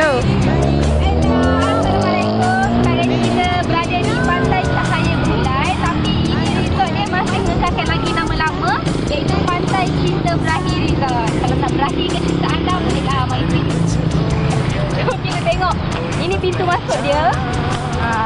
Hello. Assalamualaikum. Sekarang ni kita berada di Pantai Cahaya Bulan, tapi ini resort dia masih mengekalkan lagi nama lama, iaitu Pantai Cinta Berakhir Resort. Kalau nak berakhir ke cinta anda, bolehlah mari sini. Jom kita tengok. Ini pintu masuk dia.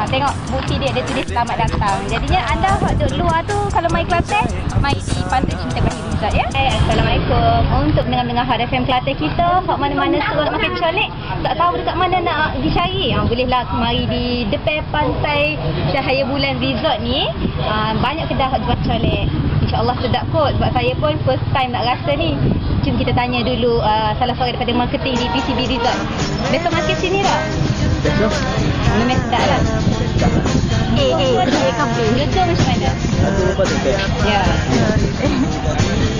Tengok bukti dia tulis selamat datang. Jadinya anda duduk luar tu, kalau mai Kelantan, mai di Pantai Cinta Berakhir Resort ya. Assalamualaikum. Untuk dengar-dengar Hot FM Kelantan kita, hot mana-mana suruh nak makan colek, tak tahu dekat mana nak dicari, bolehlah mari di depan Pantai Cahaya Bulan Resort ni. Banyak kedai hot jual colek. InsyaAllah sedap kot. Sebab saya pun first time nak rasa ni. Jom kita tanya dulu salah seorang daripada marketing di PCB Resort. Besok makan sini tak? Besok? Memang sedap lah. Kafe. Betul macam mana? Aku lupa dekat. Ya.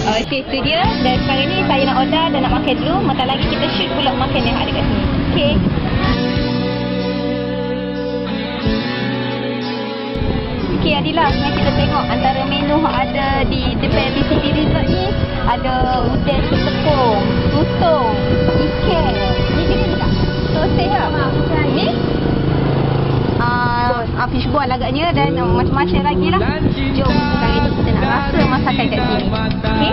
Okey, itu dia. Dan sekarang ni saya nak order dan nak makan dulu. Mata lagi kita shoot pula makan yang ada kat sini. Okey. Okey Adila, sekarang kita tengok antara menu yang ada di depan PCB Resort ni. Ada udang setepung, tutung, ikan. Ni jenis tak? Sosis lah. Ni? Fishball agaknya dan macam-macam lagi lah. Jom sekarang ni kita nak rasa masakan kat sini. Okey?